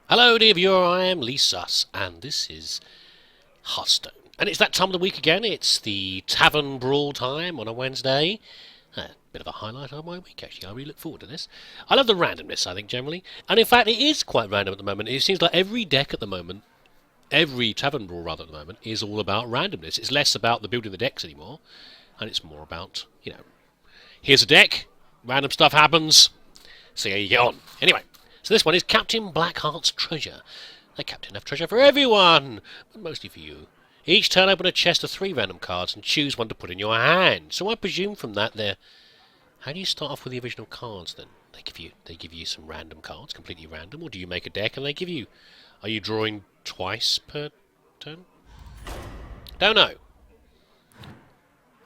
Hello dear viewer, I am Lisus, and this is Hearthstone. And it's that time of the week again, it's the Tavern Brawl time on a Wednesday. A bit of a highlight of my week actually, I really look forward to this. I love the randomness, I think, generally. And in fact, it is quite random at the moment. It seems like every deck at the moment, every Tavern Brawl rather at the moment, is all about randomness. It's less about the building the decks anymore, and it's more about, here's a deck, random stuff happens, see how you get on. Anyway. So this one is Captain Blackheart's Treasure. The captain have treasure for everyone, but mostly for you. Each turn open a chest of 3 random cards and choose one to put in your hand. So I presume from that there... How do you start off with the original cards then? They give you some random cards, completely random, or do you make a deck and they give you... Are you drawing twice per turn? Don't know.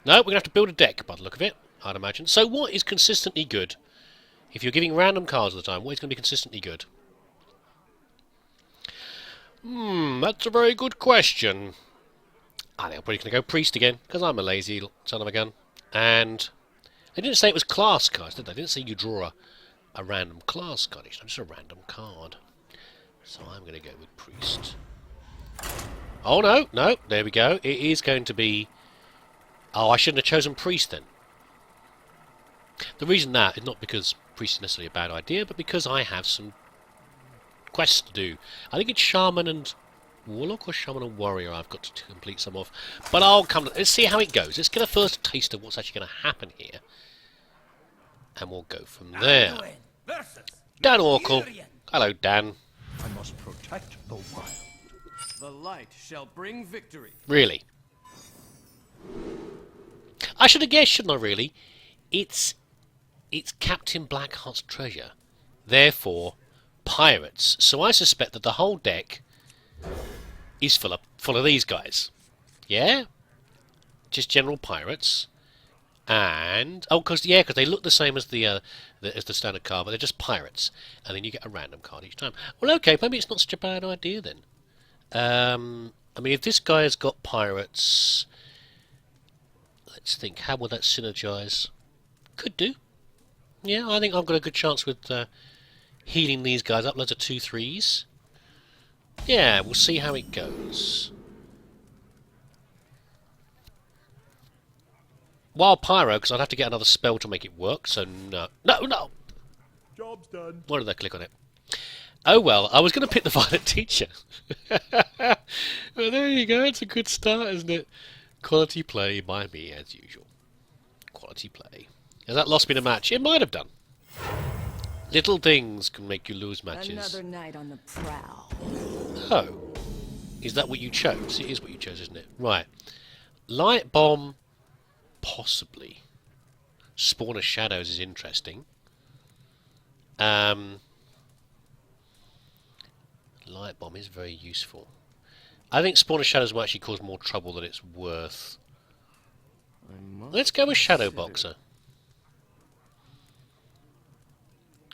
No, we're going to have to build a deck by the look of it, I'd imagine. So what is consistently good? If you're giving random cards all the time, what is going to be consistently good? That's a very good question. I think I'm probably going to go Priest again, because I'm a lazy son of a gun. And they didn't say it was class cards, did they? They didn't say you draw a random class card. It's just a random card. So I'm going to go with Priest. Oh, no, there we go. It is going to be... Oh, I shouldn't have chosen Priest then. The reason that is not because Priest is necessarily a bad idea, but because I have some quests to do. I think it's Shaman and Warlock or Shaman and Warrior I've got to complete some of. But I'll come... Let's see how it goes. Let's get a first taste of what's actually going to happen here. And we'll go from there. Dan Orkle. Hello, Dan. I must protect the wild. The light shall bring victory. Really? I should have guessed, shouldn't I, really? It's Captain Blackheart's Treasure. Therefore, pirates. So I suspect that the whole deck is full of these guys. Yeah? Just general pirates. And... Oh, because they look the same as the standard card, but they're just pirates. And then you get a random card each time. Well, okay, maybe it's not such a bad idea then. I mean, if this guy has got pirates... Let's think, how will that synergize? Could do. Yeah, I think I've got a good chance with healing these guys up. Loads of 2/3s. Yeah, we'll see how it goes. Wild Pyro, because I'd have to get another spell to make it work, so no. No! Job's done. Why did I click on it? Oh well, I was going to pick the Violet Teacher. Well, there you go, it's a good start, isn't it? Quality play by me, as usual. Quality play. Has that lost me the match? It might have done. Little things can make you lose matches. Another night on the prowl. Oh. Is that what you chose? It is what you chose, isn't it? Right. Light Bomb, possibly. Spawn of Shadows is interesting. Light Bomb is very useful. I think Spawn of Shadows will actually cause more trouble than it's worth. Let's go with Shadow Boxer.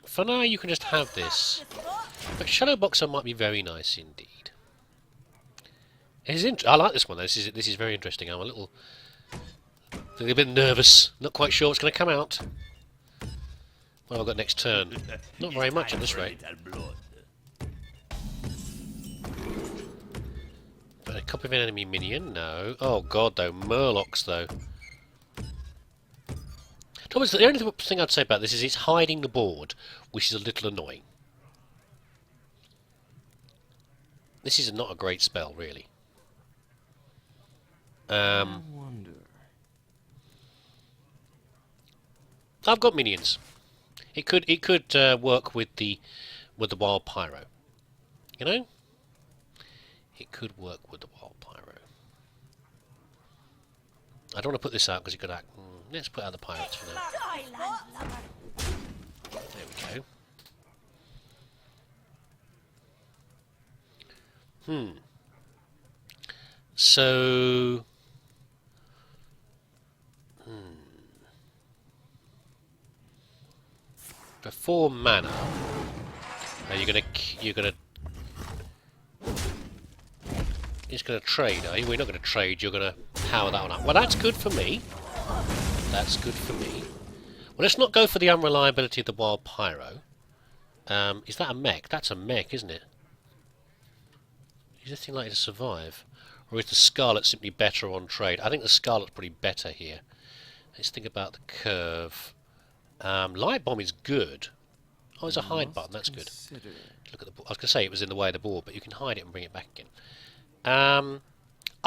For now, you can just have this. But Shadow Boxer might be very nice indeed. I like this one. This is very interesting. I'm a bit nervous. Not quite sure what's going to come out. What have I got next turn? Not very much at this rate. But a copy of an enemy minion? No. Oh god, though. Murlocs, though. Thomas, the only thing I'd say about this is it's hiding the board, which is a little annoying. This is not a great spell, really. I wonder. I've got minions. It could work with the Wild Pyro. You know? It could work with the Wild Pyro. I don't want to put this out because it could act... Let's put out the pirates for now. There we go. So... For 4 mana... Now you're gonna... It's gonna trade, are you? We're not gonna trade, you're gonna power that one up. Well, that's good for me. That's good for me. Well, let's not go for the unreliability of the Wild Pyro. Is that a mech? That's a mech, isn't it? Is this thing likely to survive? Or is the Scarlet simply better on trade? I think the Scarlet's probably better here. Let's think about the curve. Light Bomb is good. Oh, there's a hide button, that's good. Look at the board. I was going to say it was in the way of the board, but you can hide it and bring it back again. I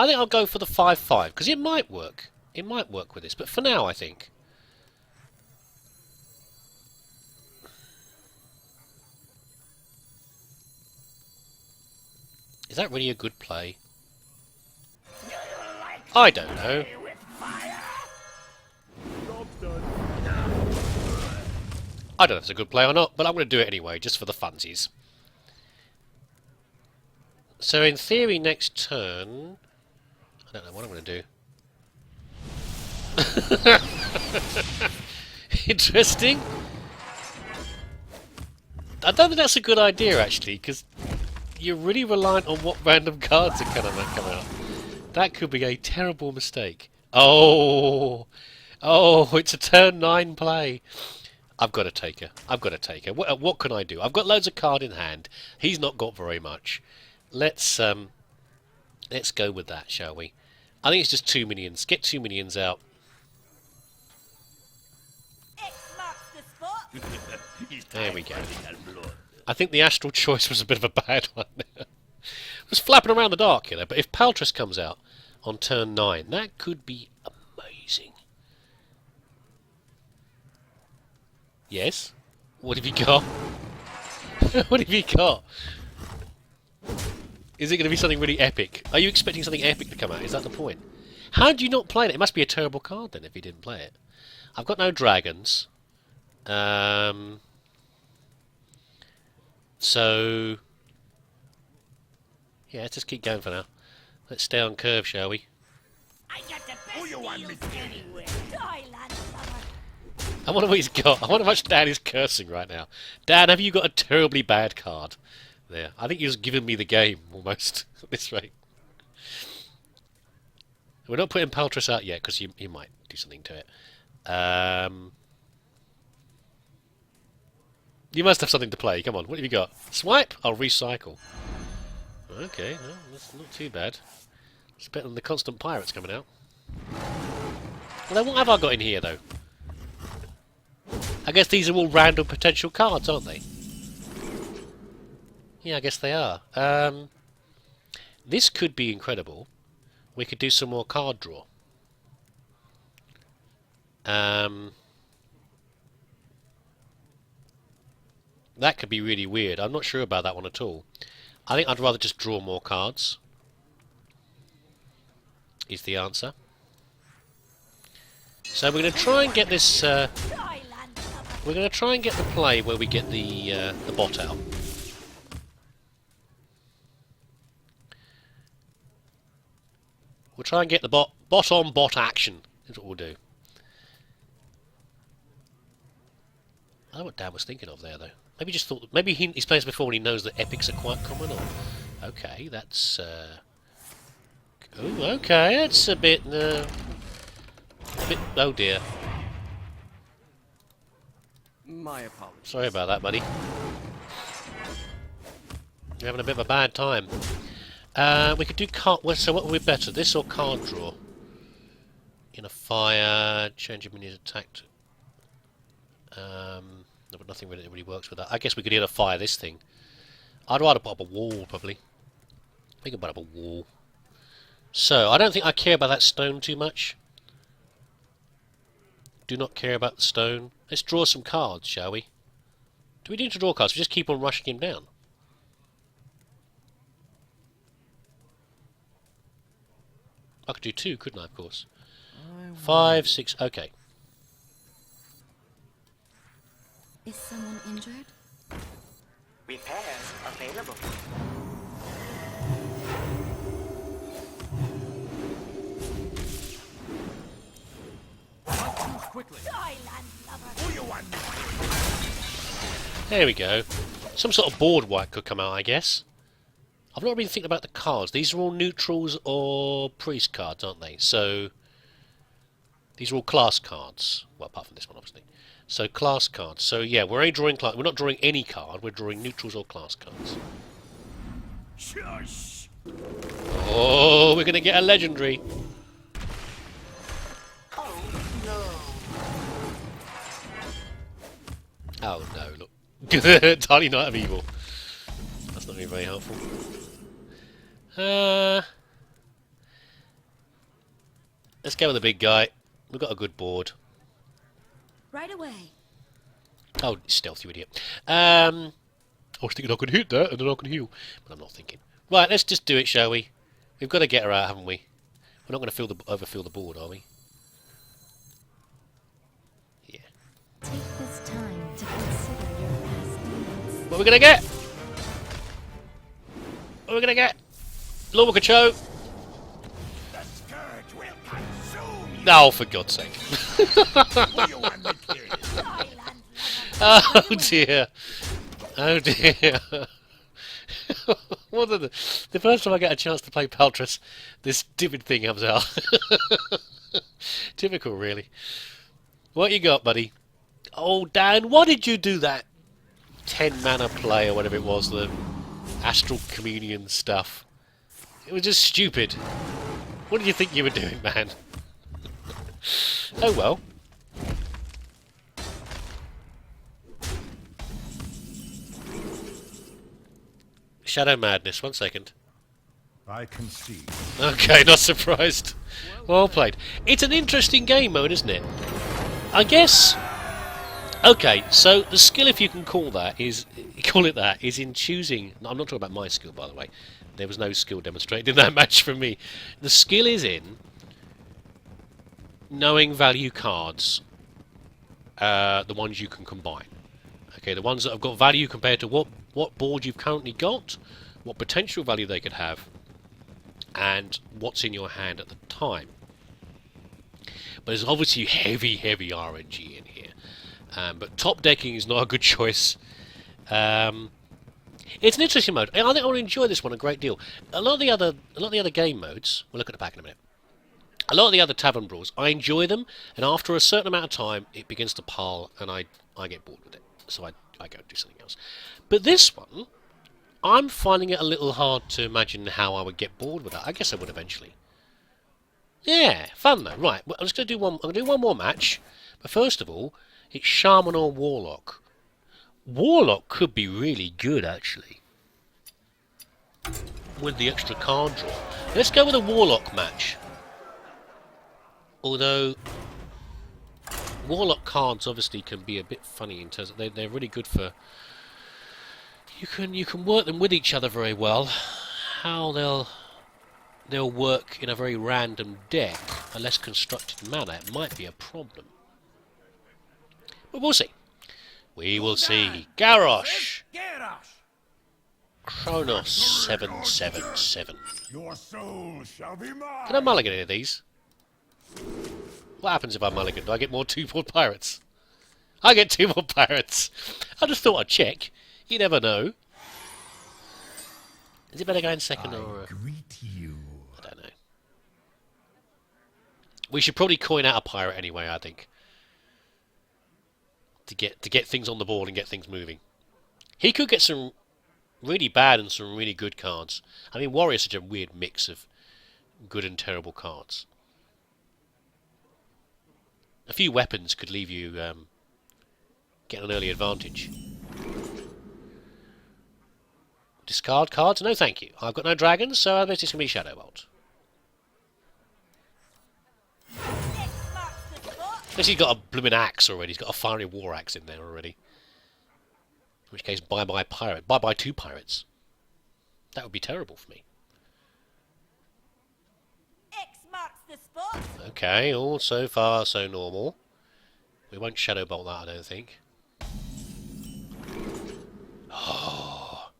think I'll go for the 5-5, because it might work. It might work with this, but for now, I think. Is that really a good play? I don't know. Job's done. I don't know if it's a good play or not, but I'm going to do it anyway, just for the funsies. So in theory, next turn... I don't know what I'm going to do. Interesting. I don't think that's a good idea, actually, because you're really reliant on what random cards are going to come out. That could be a terrible mistake. Oh! Oh, it's a turn 9 play. I've got to take her. I've got to take her. What can I do? I've got loads of card in hand. He's not got very much. Let's go with that, shall we? I think it's just 2 minions. Get 2 minions out. X marks the spot. There we go. I think the astral choice was a bit of a bad one there. It was flapping around the dark here, but if Paltress comes out on turn 9, that could be amazing. Yes? What have you got? What have you got? Is it going to be something really epic? Are you expecting something epic to come out? Is that the point? How do you not play it? It must be a terrible card then if you didn't play it. I've got no dragons. So... yeah, let's just keep going for now. Let's stay on curve, shall we? I got the best deals anywhere. Thailand summer. I wonder what he's got. I wonder how much Dan is cursing right now. Dan, have you got a terribly bad card? There. I think you're just giving me the game, almost, at this rate. We're not putting Paltress out yet, because you might do something to it. You must have something to play. Come on, what have you got? Swipe? I'll recycle. Okay, no, that's not too bad. It's better than the Constant Pirates coming out. Well, then what have I got in here, though? I guess these are all random potential cards, aren't they? Yeah, I guess they are. This could be incredible. We could do some more card draw. That could be really weird. I'm not sure about that one at all. I think I'd rather just draw more cards. Is the answer. So we're going to try and get this... we're going to try and get the play where we get the bot out. We'll try and get the bot on bot action. Is what we'll do. I don't know what Dan was thinking of there, though. Maybe just thought. Maybe he's played this before and he knows that epics are quite common. Or okay, that's. Oh, okay, that's a bit. Oh dear. My apologies. Sorry about that, buddy. You're having a bit of a bad time. We could do card. Well, so what would be better, this or card draw? In a fire, change of minions attacked. No, but nothing really works with that. I guess we could either fire this thing. I'd rather put up a wall, probably. We can put up a wall. So, I don't think I care about that stone too much. Do not care about the stone. Let's draw some cards, shall we? Do we need to draw cards? We just keep on rushing him down. I could do 2, couldn't I, of course? 5, 6, okay. Is someone injured? Repairs available. Not too quickly. Thailand lover. There we go. Some sort of board wipe could come out, I guess. I've not really thinking about the cards. These are all neutrals or priest cards, aren't they? So these are all class cards. Well, apart from this one, obviously. So class cards. So yeah, we're only drawing class. We're not drawing any card. We're drawing neutrals or class cards. Shush! Oh, we're going to get a legendary. Oh no, look. Tiny Knight of Evil. That's not even very helpful. Let's go with the big guy. We've got a good board. Right away. Oh, stealth, you idiot. I was thinking I could hit that and then I can heal. But I'm not thinking. Right, let's just do it, shall we? We've got to get her out, haven't we? We're not going to overfill the board, are we? Yeah. Take this time to consider your past deeds. What are we going to get? What are we going to get? Lord Cho. The scourge will consume you. No, for God's sake. Who you want me to kill? Thailand Oh dear. Oh dear. What are the first time I get a chance to play Paltras, this stupid thing comes out. Typical, really. What you got, buddy? Oh, Dan, why did you do that 10 mana play or whatever it was, the Astral Communion stuff? It was just stupid. What did you think you were doing, man? Oh well. Shadow Madness, 1 second. I concede. Okay, not surprised. Well played. It's an interesting game mode, isn't it? I guess... Okay, so the skill, if you can call it that, is in choosing... I'm not talking about my skill, by the way. There was no skill demonstrated in that match from me. The skill is in knowing value cards, the ones you can combine. Okay, the ones that have got value compared to what board you've currently got, what potential value they could have, and what's in your hand at the time. But there's obviously heavy RNG in here. But top decking is not a good choice. It's an interesting mode. I think I will enjoy this one a great deal. A lot of the other game modes. We'll look at the back in a minute. A lot of the other Tavern Brawls, I enjoy them, and after a certain amount of time, it begins to pile, and I get bored with it. So I go do something else. But this one, I'm finding it a little hard to imagine how I would get bored with that. I guess I would eventually. Yeah, fun though. Right, I'm just going to do one. I'm going to do one more match. But first of all, it's Shaman or Warlock. Warlock could be really good, actually, with the extra card draw. Let's go with a Warlock match. Although Warlock cards obviously can be a bit funny in terms of they're really good for. You can work them with each other very well. How they'll work in a very random deck, a less constructed manner, it might be a problem. But we'll see. We will see. Garrosh! Kronos 777. Your soul shall be mine. Can I mulligan any of these? What happens if I mulligan? Do I get more 2-4 pirates? I get 2 more pirates. I just thought I'd check. You never know. Is it better going second or... Greet you. I don't know. We should probably coin out a pirate anyway, I think. To get things on the board and get things moving. He could get some really bad and some really good cards. I mean, Warrior's such a weird mix of good and terrible cards. A few weapons could leave you get an early advantage. Discard cards? No, thank you. I've got no dragons, so I guess it's going to be Shadow Bolt. Unless he's got a blooming axe already. He's got a fiery war axe in there already. In which case, bye-bye pirate. Bye-bye 2 pirates. That would be terrible for me. X marks the spot. Okay, all so far so normal. We won't Shadow Bolt that, I don't think. Oh.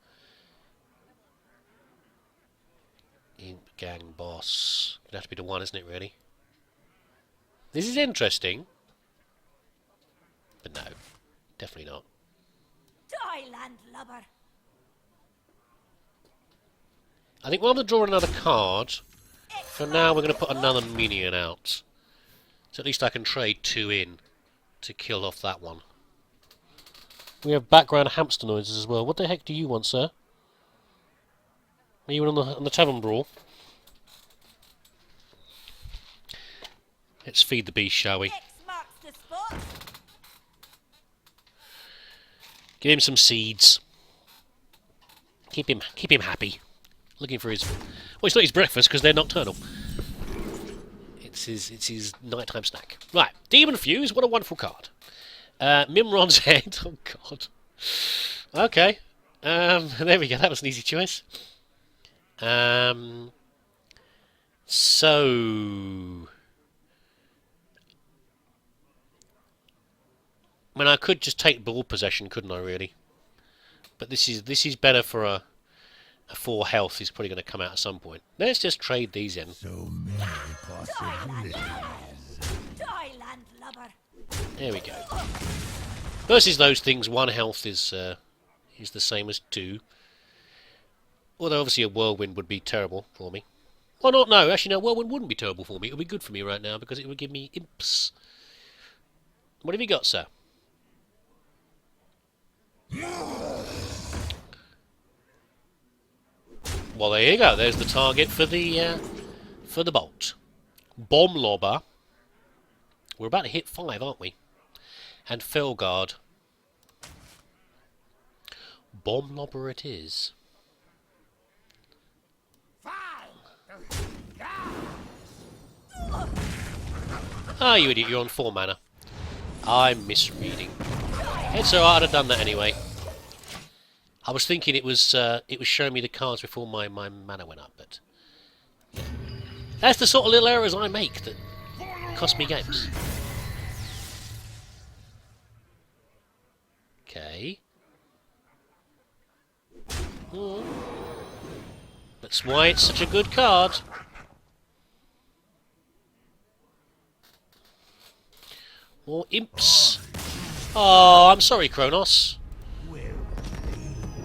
Imp Gang Boss. Gonna have to be the one, isn't it, really? This is interesting. But no, definitely not. Thailand lubber. I think we're going to draw another card. For now, we're going to put another minion out. So at least I can trade 2 in to kill off that one. We have background hamster noises as well. What the heck do you want, sir? Are you on the Tavern Brawl? Let's feed the beast, shall we? X marks the spot. Give him some seeds. Keep him happy. Looking for his... Well, it's not his breakfast because they're nocturnal. It's his nighttime snack. Right, Demon Fuse. What a wonderful card. Mimron's head. Oh God. Okay. There we go. That was an easy choice. So... I mean, I could just take ball possession, couldn't I, really? But this is better for a 4 health. He's probably going to come out at some point. Let's just trade these in. So many possibilities. Die, landlubber. There we go. Versus those things, 1 health is the same as 2. Although obviously a whirlwind would be terrible for me. Or not, no, actually no, whirlwind wouldn't be terrible for me. It would be good for me right now because it would give me imps. What have you got, sir? Well, there you go. There's the target for the bolt. Bomb lobber. We're about to hit 5, aren't we? And fell guard. Bomb lobber it is. Ah, you idiot! You're on 4 mana. I'm misreading. It's alright. I'd have done that anyway. I was thinking it was showing me the cards before my mana went up, but yeah. That's the sort of little errors I make that cost me games. Okay. That's why it's such a good card. More imps. Oh, I'm sorry, Kronos.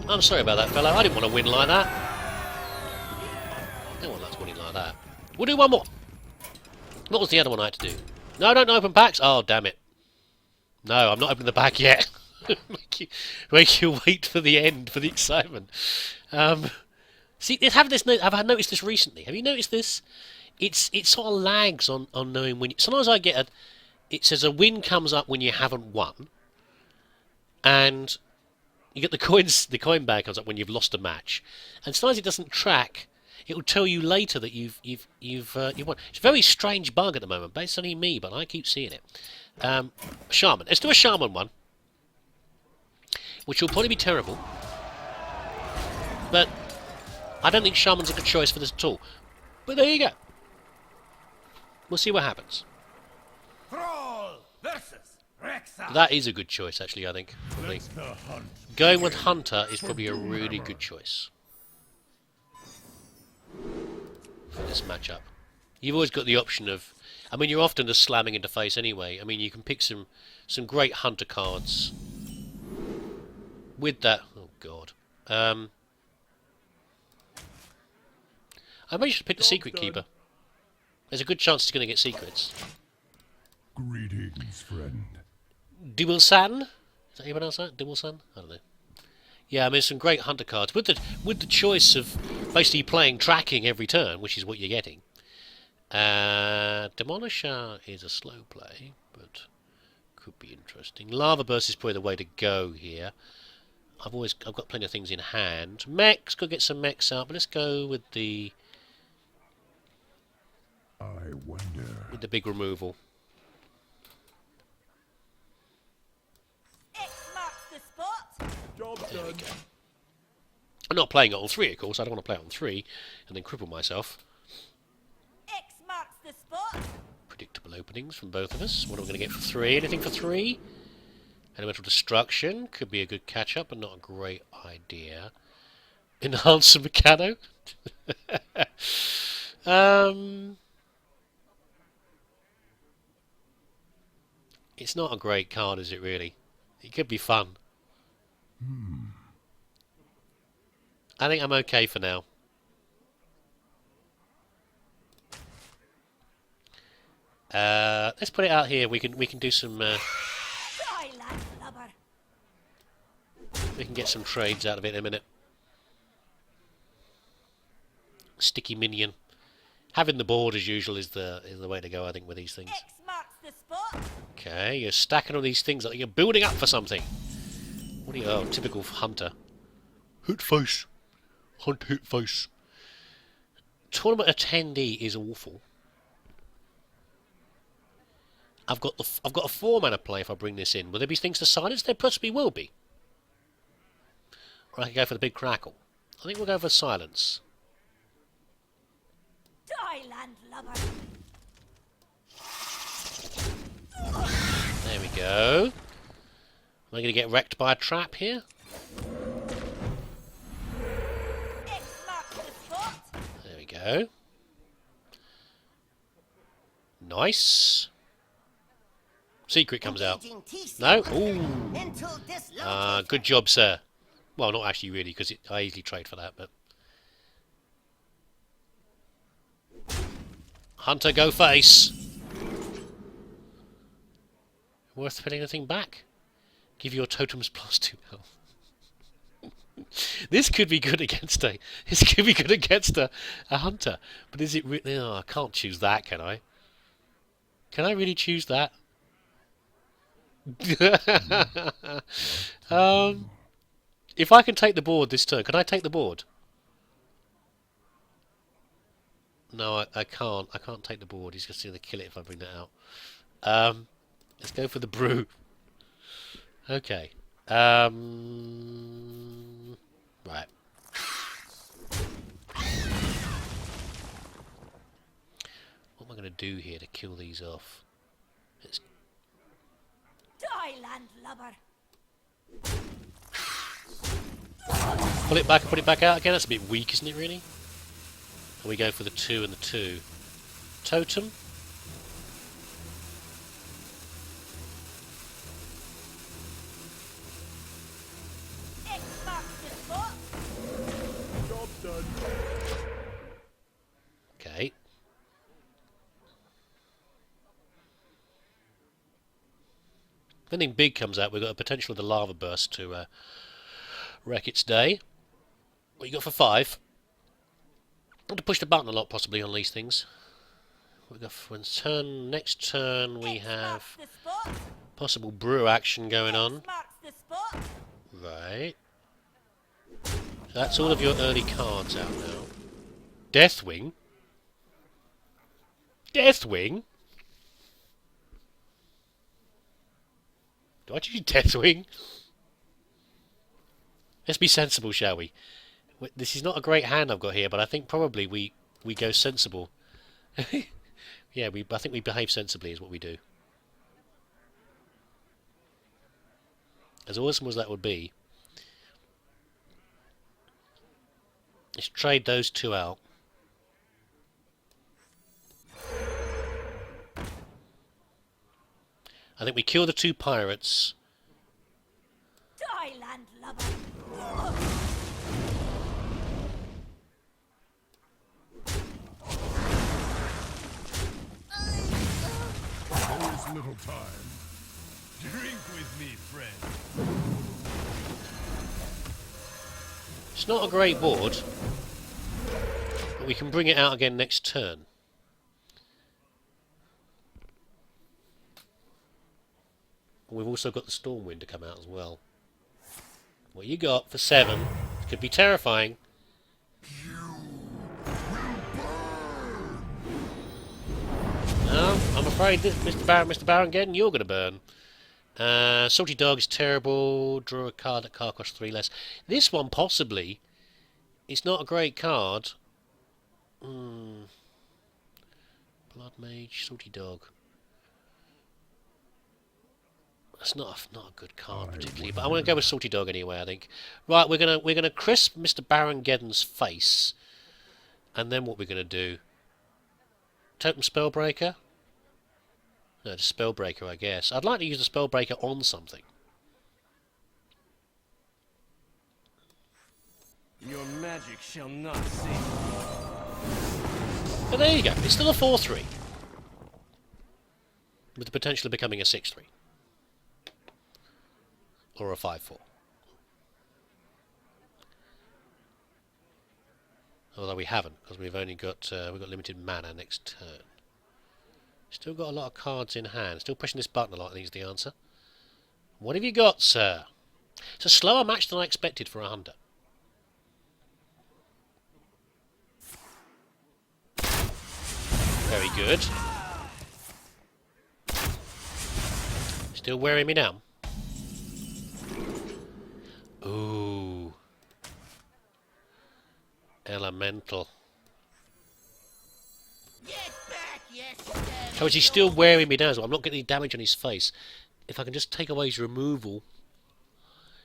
I'm sorry about that, fellow. I didn't want to win like that. No one likes winning like that. We'll do one more. What was the other one I had to do? No, don't open packs. Oh, damn it. No, I'm not opening the pack yet. make you wait for the end for the excitement. See, I've noticed this recently. Have you noticed this? It sort of lags on knowing when. Sometimes I get it says a win comes up when you haven't won, and you get the coins. The coin bag comes up when you've lost a match, and sometimes it doesn't track. It will tell you later that you've won. It's a very strange bug at the moment, but it's only me, but I keep seeing it. Shaman. Let's do a Shaman one, which will probably be terrible, but I don't think Shaman's a good choice for this at all. But there you go. We'll see what happens. Thrall versus Rexa. That is a good choice, actually, I think. Probably. Going with Hunter is probably a really good choice for this matchup. You've always got the option of... I mean, you're often just slamming into face anyway. I mean, you can pick some great Hunter cards with that... Oh, God. I may should pick the Secret Keeper. There's a good chance it's going to get secrets. Greetings, friend. Dual-san? Is that anyone else? Dual-san? I don't know. Yeah, I mean, some great Hunter cards. With the choice of basically playing tracking every turn, which is what you're getting. Demolisher is a slow play, but could be interesting. Lava Burst is probably the way to go here. I've got plenty of things in hand. Mechs, could get some mechs out, but let's go with the... I wonder. With the big removal. X marks the spot. There we go. I'm not playing it on 3, of course. I don't want to play it on 3 and then cripple myself. X marks the spot. Predictable openings from both of us. What are we going to get for 3? Anything for 3? Elemental Destruction could be a good catch-up, but not a great idea. Enhancer Meccano? It's not a great card, is it really? It could be fun. I think I'm okay for now. Let's put it out here. We can do some. Die, landlubber. We can get some trades out of it in a minute. sticky minion. Having the board as usual is the way to go, I think, with these things. X marks the spot. Okay, you're stacking all these things like you're building up for something. What are you? Oh, typical hunter. Hit face. Hunt hit face. Tournament attendee is awful. I've got a 4-mana play if I bring this in. Will there be things to silence? There possibly will be. Or I can go for the big crackle. I think we'll go for silence. Die, landlubber. There we go. Am I going to get wrecked by a trap here? X marks the spot. There we go. Nice. Secret comes out. No? Ooh. Good job, sir. Well, not actually really, because I easily trade for that, but... Hunter, go face! Worth putting anything back? Give your totems +2 health. This could be good against a... This could be good against a hunter. But is it really... Oh, I can't choose that, can I? Can I really choose that? If I can take the board this turn, can I take the board? No, I can't. I can't take the board. He's just going to kill it if I bring that out. Let's go for the brew. Okay. Right. What am I going to do here to kill these off? Let's... Die, landlubber. Pull it back and put it back out again. That's a bit weak, isn't it, really? And we go for the 2 and the 2. Totem. X marks the spot. Job done. Okay. If anything big comes out, we've got a potential of the lava burst to wreck its day. What you got for 5? I want to push the button a lot, possibly, on these things. We got for next turn we have possible brew action going on. Right. So that's all of your early cards out now. Deathwing? Deathwing? Do I choose Deathwing? Let's be sensible, shall we? This is not a great hand I've got here, but I think probably we go sensible. Yeah, I think we behave sensibly is what we do. As awesome as that would be, let's trade those 2 out. I think we kill the 2 pirates. Die, landlubber. There is little time. Drink with me, friend. It's not a great board, but we can bring it out again next turn. We've also got the Stormwind to come out as well. What you got for 7 could be terrifying. No, I'm afraid this, Mr. Baron, again, you're going to burn. Salty Dog is terrible. Draw a card that card costs 3 less. This one, possibly, it's not a great card. Blood Mage, Salty Dog. That's not a good card particularly, but I'm going to go with Salty Dog anyway. I think. Right, we're gonna crisp Mr. Baron Geddon's face, and then what we're gonna do? Totem Spellbreaker. No, just Spellbreaker, I guess. I'd like to use the Spellbreaker on something. Your magic shall not save. But there you go. It's still a 4-3, with the potential of becoming a 6-3. Or a 5-4. Although we haven't, because we've only got we've got limited mana next turn. Still got a lot of cards in hand. Still pushing this button a lot, I think is the answer. What have you got, sir? It's a slower match than I expected for a hunter. Very good. Still wearing me down. Ooh. Elemental. How is he still wearing me down? So I'm not getting any damage on his face. If I can just take away his removal,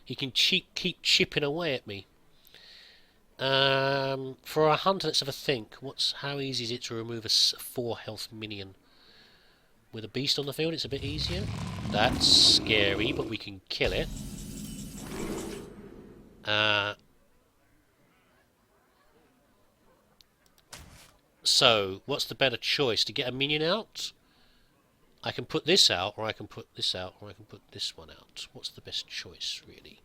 he can keep chipping away at me. For a hunter, let's have a think. How easy is it to remove a 4 health minion? With a beast on the field, it's a bit easier. That's scary, but we can kill it. So, what's the better choice? To get a minion out? I can put this out, or I can put this out, or I can put this one out. What's the best choice, really?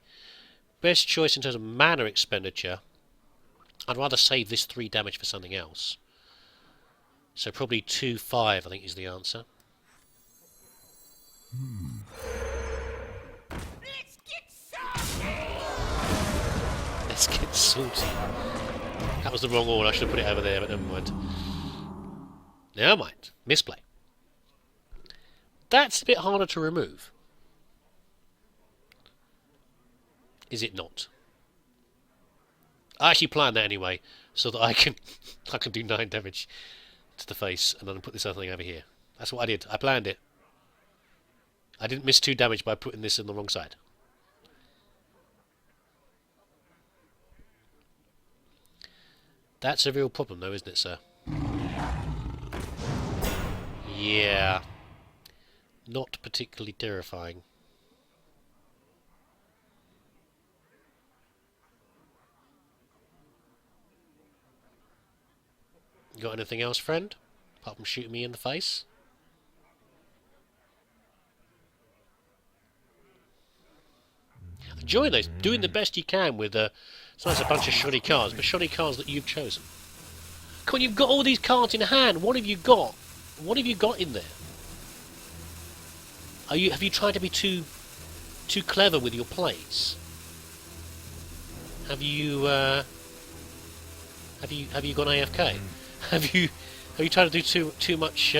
Best choice in terms of mana expenditure. I'd rather save this 3 damage for something else. So probably 2-5, I think, is the answer. Let's get salty! Let's get salty. That was the wrong order. I should have put it over there, but never mind. Never mind. Misplay. That's a bit harder to remove. Is it not? I actually planned that anyway, so that I can do 9 damage to the face, and then put this other thing over here. That's what I did. I planned it. I didn't miss 2 damage by putting this in the wrong side. That's a real problem, though, isn't it, sir? Yeah. Not particularly terrifying. Got anything else, friend? Apart from shooting me in the face? Enjoying those, doing the best you can with it's nice a bunch of shoddy cards, but shoddy cards that you've chosen. Come on, you've got all these cards in hand. What have you got? What have you got in there? Have you tried to be too clever with your plays? Have you gone AFK? Have you tried to do too much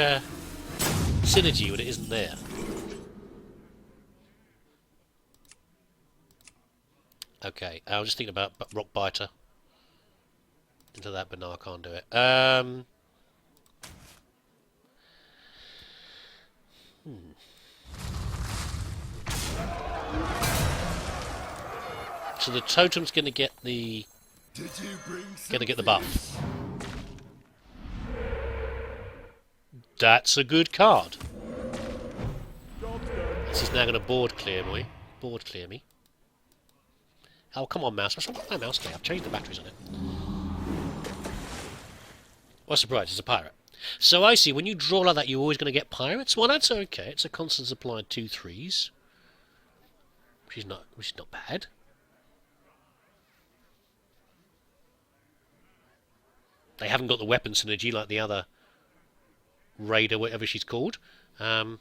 synergy when it isn't there? Okay, I was just thinking about Rock Biter into that, but no, I can't do it. So the totem's going to get the buff. That's a good card. This is now going to board clear me. Oh, come on, mouse. What's wrong with my mouse? I've changed the batteries on it. What a surprise, it's a pirate. So I see, when you draw like that, you're always going to get pirates? Well, that's okay. It's a constant supply of 2 3s. Which is not bad. They haven't got the weapon synergy like the other Raider, whatever she's called. But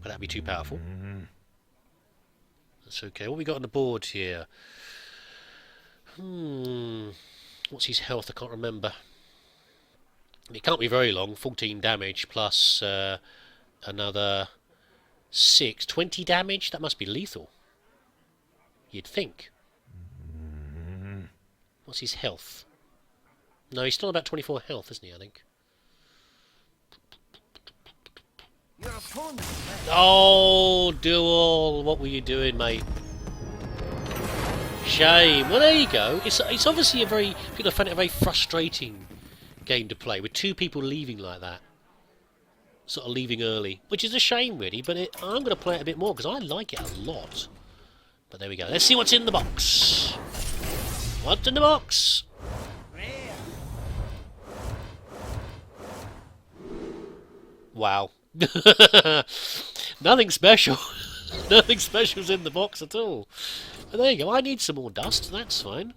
that'd be too powerful. That's okay. What we got on the board here? What's his health? I can't remember. It can't be very long. 14 damage plus another 6. 20 damage? That must be lethal. You'd think. What's his health? No, he's still about 24 health, isn't he, I think? Oh, Duel! What were you doing, mate? Shame. Well, there you go. It's obviously people find it a very frustrating game to play, with 2 people leaving like that. Sort of leaving early. Which is a shame, really, but I'm going to play it a bit more, because I like it a lot. But there we go. Let's see what's in the box. What's in the box? Wow. Nothing special. Nothing special's in the box at all. But there you go. I need some more dust. That's fine.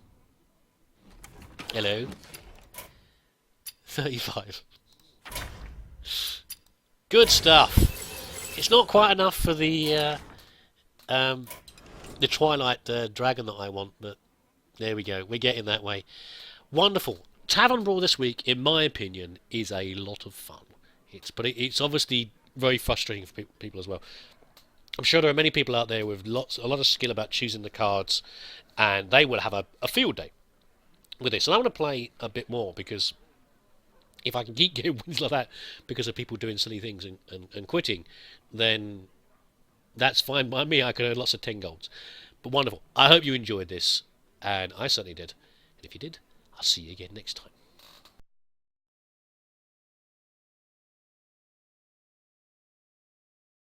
Hello. 35. Good stuff. It's not quite enough for the Twilight Dragon that I want, but there we go. We're getting that way. Wonderful. Tavern Brawl this week, in my opinion, is a lot of fun. It's obviously very frustrating for people as well. I'm sure there are many people out there with a lot of skill about choosing the cards, and they will have a field day with this. And I want to play a bit more, because if I can keep getting wins like that because of people doing silly things and quitting, then that's fine by me. I could earn lots of 10 golds. But wonderful. I hope you enjoyed this, and I certainly did. And if you did, I'll see you again next time.